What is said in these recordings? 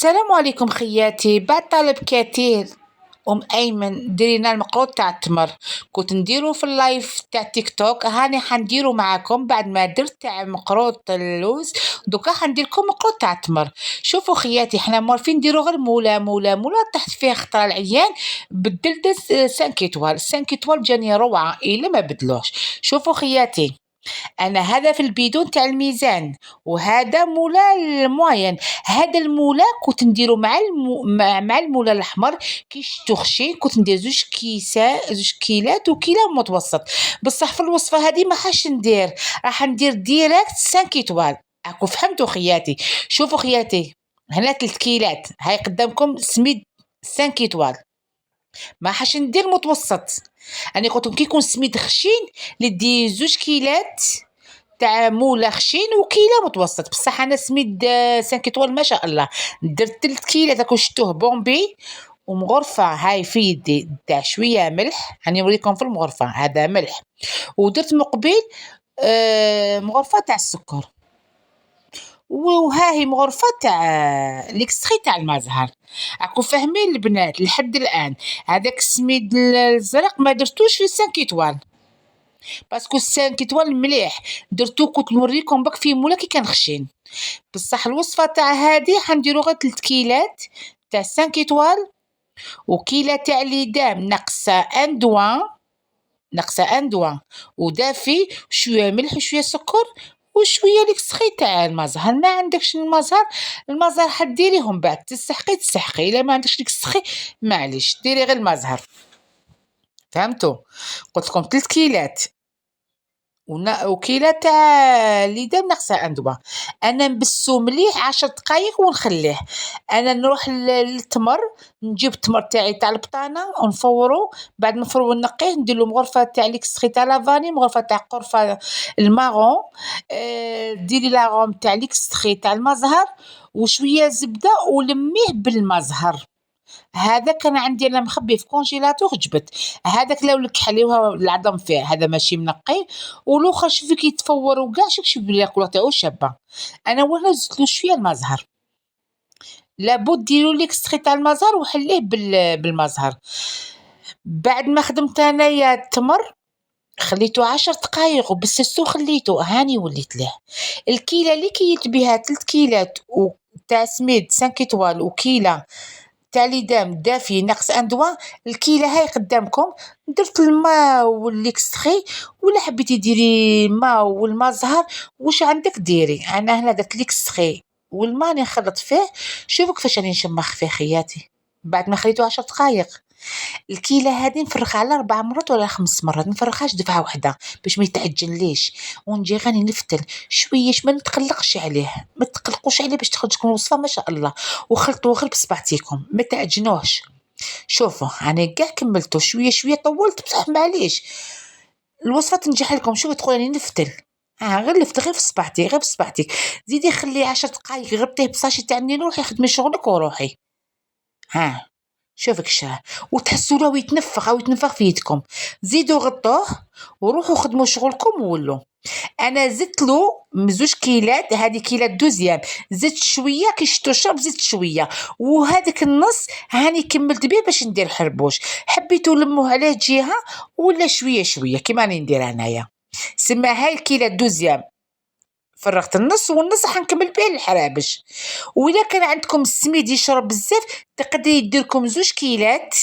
السلام عليكم خياتي. بعد طلب كتير أيمن ديري لنا المقروط تاع التمر. كنت نديرو في اللايف تاع تيك توك، هاني حنديرو معاكم بعد ما درت تاع مقروط اللوز. دوكا حنديرلكم مقروط تاع التمر. شوفوا خياتي، حنا موالفين نديرو غير مولا تحت فيه خطرة العيان بدلت 5 ايطوال. 5 ايطوال جاني روعة إلا ما بدلوش. شوفوا خياتي، انا هذا في البيدون تاع الميزان، وهذا مولا الموين. هذا المولا كنت نديرو مع المولا الاحمر كي شتو خشي، كنت ندير 2 كيلات وكيلة متوسط. بصح في الوصفه هذه ما حاش ندير، راح ندير ديريكت 5 ايطوال. راكم فهمتوا خياتي؟ شوفوا خياتي، هنا 3 كيلات هاي قدامكم سميد 5 ايطوال، ما حاش ندير متوسط. انا قلت لكم كي يكون سميد خشين لدي 2 كيلات تاع مولا خشين وكيله متوسط. بصح انا سميد 5 ايطوال ما شاء الله. درت 3 كيلات هاكو شتوه بومبي ومغرفه هاي في يدي تاع شويه ملح. راني نوريكم في المغرفه هذا ملح. ودرت مقبل مغرفه تاع السكر، وها هي مغرفه تاع ليكستري تاع المزهر. راكم فاهمين البنات لحد الان؟ هذاك السميد الزرق ما درتوش في 5 ايطوال باسكو 5 ايطوال مليح. درتو كنت نوريكم بك في مولا كي كان خشين. بصح الوصفه تاع هذه حنديرو غير 3 كيلات تاع 5 ايطوال وكيله تاع ليدام ناقصه ان دوان ودافي، شويه ملح وشويه سكر وشويه ليكستري تاع المزهر. ما عندكش المزهر حديريهم بعد تسحقي الا ما عندكش ليكستري معليش ديري غير المزهر. فهمتوا؟ قلت لكم 3 كيلات وكيله تاع ليدام ناقصه اندوه. انا نبسو مليح 10 دقائق ونخليه. انا نروح للتمر، نجيب التمر تاعي تاع البطانه ونفورو. بعد ما نفورو ونقيه ندير له مغرفه تاع ليكستري تاع لافاني، مغرفه تاع قرفه المارون، ديري لاغوم تاع ليكستري تاع المزهر وشويه زبده ولميه بالمزهر. هذا كان عندي انا مخبيه في كونجيلاتور جبت. هذاك لو لك حليوها العظم فيه هذا ماشي منقي، والاخر شوفي كي يتفور وكاع شوفي الكولا تاعو شابه. انا ولا زدت شويه المزهر، لابد ديروا ليكستري تاع المزهر وحليه بالمزهر. بعد ما خدمت انايا التمر خليته 10 دقائق وبسستو خليته هاني وليت له. الكيله اللي كيلت بها 3 كيلات تاع سميد 5 ايطوال وكيله تاع ليدام دافي ناقص ان دوان. الكيله هاي قدامكم. درت الماء والليكستري، ولا حبيتي ديري الماء والمزهر واش عندك ديري. انا هنا درت ليكستري والماء نخلط فيه. شوفوا كيفاش راني نشمخ فيه خياتي بعد ما خليته 10 دقائق. الكيله هذه نفرغها على 4 مرات ولا 5 مرات، نفرغهاش دفعه واحده باش ما يتعجنليش. ونجي غاني نفتل شويه ما نتقلقش عليه، ما تقلقوش عليه باش تخرج لكم الوصفه ما شاء الله. وخلطوه غير بصبعتيكم ما تعجنوش. شوفوا انا كاع كملته شويه طولت بصح معليش الوصفه تنجح لكم. شوفوا تقولي نفتل غير لفت غير في صبعتي غير في صبعتك. زيدي خليه 10 دقائق غطيه بصاشي تاع النيل وروحي خدمي شغلك وروحي. شوفك شاه وتحسوا له يتنفخ او يتنفخ في يدكم. زيدوا غطوه وروحوا خدموا شغلكم وولوا. انا زدت له 2 كيلات، هذه كيلات دوزيام زدت شويه كي شتو شرب زدت شويه، وهذاك النص هاني كملت به باش ندير حربوش. حبيتو لموه عليه جهه ولا شويه كيما راني ندير هنايا. سما هاي الكيلات دوزيام فرغت النص والنص حنكمل به الحرابش. واذا كان عندكم السميد يشرب بزاف تقدري ديركم 2 كيلات.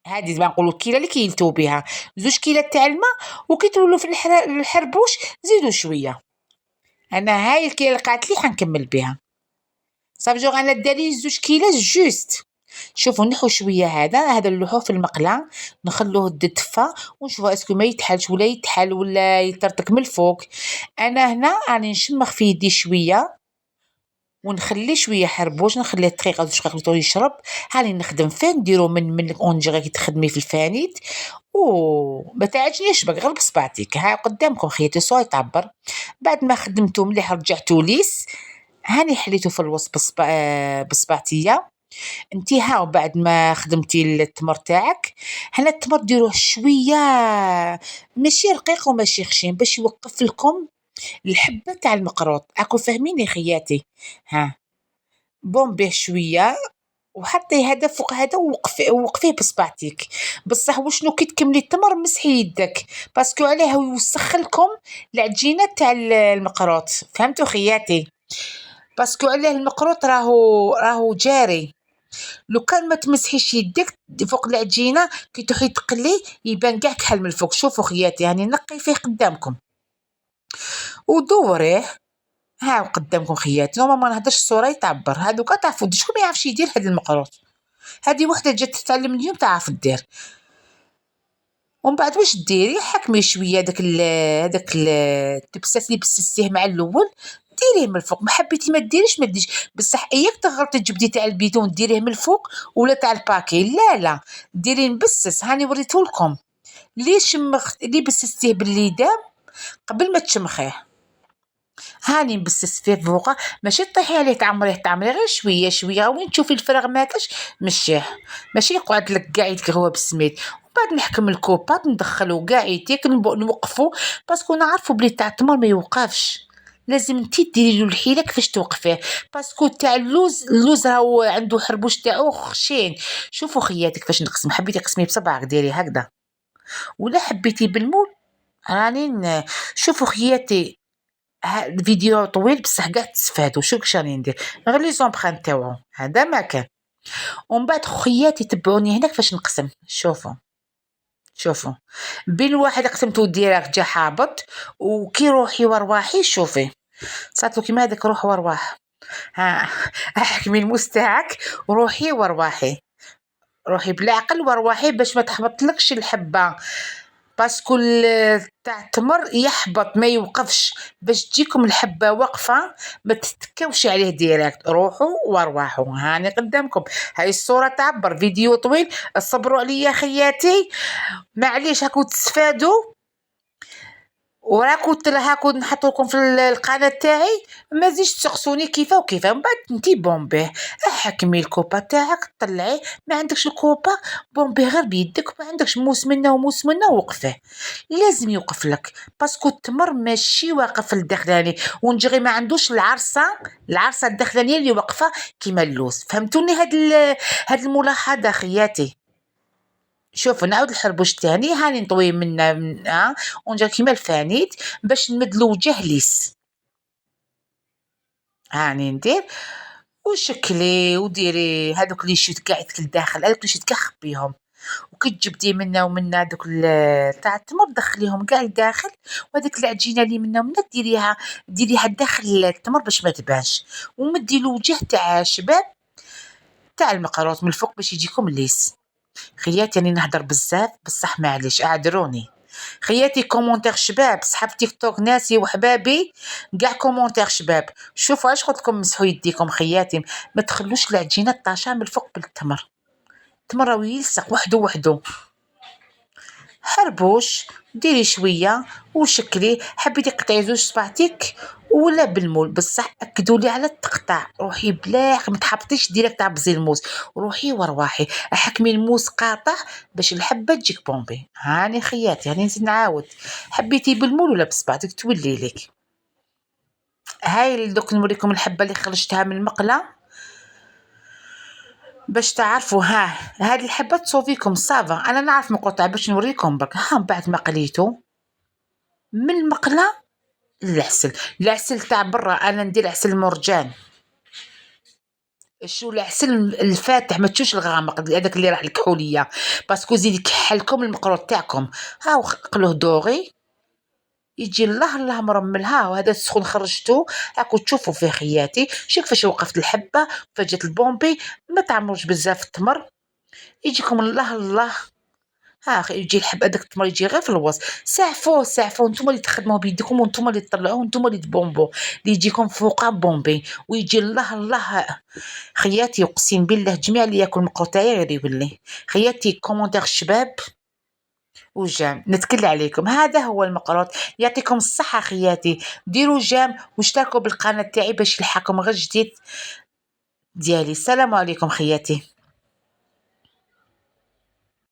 هذه ما نقولوا الكيله اللي كيلتو بها 2 كيلات تاع الماء، وكي تولوا في الحربوش زيدوا شويه. انا هاي الكيله اللي قالت لي حنكمل بها صافي. جو انا داري 2 كيلات جوست. شوفوا نحو شويه هذا نلوحوه في المقله نخلوه تدفى ونشوفوا اسكو ما يتحلش ولا يتحل ولا يطرطق من الفوق. انا هنا راني نشمخ في يدي شويه ونخليه شويه حربوش، نخليه دقيقه 2 دقائق تو يشرب. هاني نخدم فيه نديرو من اونجي كي تخدمي في الفانيت ما تعجنيش بك غير بصبعتك. ها قدامكم خيتي صوي تعبر. بعد ما خدمته مليح رجعته ليس، هاني حليته في الوسط بصبعتيه. انتي هاو بعد ما خدمتي التمر تاعك، هنا التمر ديروه شويه ماشي رقيق وماشي خشين باش يوقف لكم الحبه تاع المقروط. راكم فاهمين يا خياتي؟ بومبيه شويه وحطي هذا فوق هذا ووقفيه بصبعتك. بصح وشنو كي تكملي التمر مسحي يدك باسكو عليه يوسخ لكم العجينه تاع المقروط، فهمتوا خياتي؟ باسكو عليه المقروط راهو جاري. لو كان ما تمسحيش يدك فوق العجينه كي تروحي تقلي يبان كاع كحل من الفوق. شوفوا خياتي يعني نقي فيه قدامكم ودوريه. ها قدامكم خياتي، نورمالمون ما نهضرش الصوره يتعبر، هادوكا تعرفوا شكون ما يعرفش يدير هاد المقروط. هادي وحده جات تتعلم اليوم تعرف دير. ومن بعد واش ديري؟ حكمي شويه هذاك التبسات اللي بسستيه مع الاول ديريه من الفوق، ما حبيتي ما ديريش ما ديريش. بصح اياك تغلطي تجبدي تاع البيدون ديريه من الفوق ولا تاع الباكي، لا لا ديريه مبسس. هاني وريتهولكم اللي بسستيه بالليدام قبل ما تشمخيه. هاني نبسس فيه فوقه، ماشي طيحي عليه تعمريه غير شويه شويه، وين تشوفي الفراغ ما كاش مشيه، ماشي يقعد لك كاع يتقهوى بالسميد. وبعد نحكم الكوبات ندخلو كاع يتيك نوقفو باسكو نعرفو بلي تاع التمر ما يوقفش. لازم انتي ديري له الحيله كيفاش توقفيه باسكو تاع اللوز راهو عنده حربوش تاعو خشين. شوفوا خياتي كيفاش نقسم، حبيتي قسمي بصبعك ديري هكذا ولا حبيتي بالمول راني شوفوا خياتي. الفيديو طويل بصح كاع تستفادوا. شوف راني ندير غير لي زومبرانت تاعو هذا ما كان. ومن بعد خوياتي تبعوني هنا كيفاش نقسم. شوفوا بين واحد قسمتو ديراكت جا حابط وكي روحي ورواحي شوفي صاتلو كيما هذاك روح ورواح. ها احكمي الموس تاعك وروحي ورواحي، روحي بالعقل ورواحي باش ما تحبطلكش الحبه باسكو تاع التمر يحبط ما يوقفش. باش تجيكم الحبه واقفه ما تتكوش عليه ديريكت، روحوا وارواحوا. هاني قدامكم هاي الصوره تعبر، فيديو طويل صبروا عليا خياتي معليش هاكو تستفادوا. هاكو نحط لكم في القناه تاعي، ما تزيدش تسقسوني كيفاه وكيفاه. من بعد انتي بومبيه حكمي الكوبا تاعك طلعيه، ما عندكش الكوبا بومبيه غير بيدك، ما عندكش موس منه وموس منه وقفه. لازم يوقف لك باسكو التمر ماشي واقف الداخلاني ونجري ما عندوش العرصه الداخلانيه اللي واقفه كيما اللوز. فهمتوني هاد الملاحظه خياتي؟ شوفوا نعاود الحربوش تاني. هاني نطوي منا ونجي كيما الفانيت باش نمدلو وجه ليس. هاني ندير وشكلي وديري هذوك اللي شوت كاع لداخل، هذوك اللي شوت كاع خبيهم وكي تجبدي منا ومنا دوك تاع التمر دخليهم كاع لداخل، وهذيك العجينه اللي منا ومنا ديريها داخل التمر باش ما تبانش، ومدي الوجه تاع شباب تاع المقروط من الفوق باش يجيكم ليس. خياتي راني نهضر بزاف بصح معليش اعذروني خياتي. كومونتير شباب صحاب تيك توك ناسي وحبابي كاع كومونتير شباب. شوفوا اش قلت لكم مسحوا يديكم خياتي، ما تخلوش العجينه طاشا من الفوق بالتمر. التمر راهو يلصق وحده حربوش ديري شويه وشكلي. حبيتي قطعي زوج صباعتك ولا بالمول بصح اكدوا لي على التقطاع، روحي بلاح ما تحبطيش ديريكت تعبزي الموس، روحي ورواحي حكمي الموس قاطع باش الحبه تجيك بومبي. هاني خياتي هاني نزيد نعاود، حبيتي بالمول ولا بصبعتك تولي لك. هاي دوك نوريكم الحبه اللي خرجتها من المقله باش تعرفوا. هذه الحبه تصوفيكم صافا. انا نعرف مقطع باش نوريكم برك. بعد ما قليتو من المقله العسل تاع برا، انا ندير عسل مرجان. شو العسل الفاتح ما تشوش الغامق هذاك اللي راح الكحوليه باسكو زيد يكحلكم المقروط تاعكم. قلوه دوغي يجي الله مرمل. وهذا السخون خرجتو راكو تشوفوا فيه خياتي. شوف كيفاش وقفت الحبه فجات البومبي. ما تعمروش بزاف التمر يجيكم الله. يجي الحب هذاك التمر يجي غير في الوسط. سعفوه نتوما اللي تخدموه بيدكم ونتوما اللي تطلعوه نتوما اللي تبومبو اللي يجيكم فوقه بومبي ويجي الله. خياتي اقسم بالله جميع اللي ياكل مقروطايه غير يولي. خياتي كومونتير شباب وجام نتكل عليكم. هذا هو المقروط. يعطيكم الصحه خياتي. ديروا جام واشتركوا بالقناه تاعي باش يلحقكم غير جديد ديالي. السلام عليكم خياتي.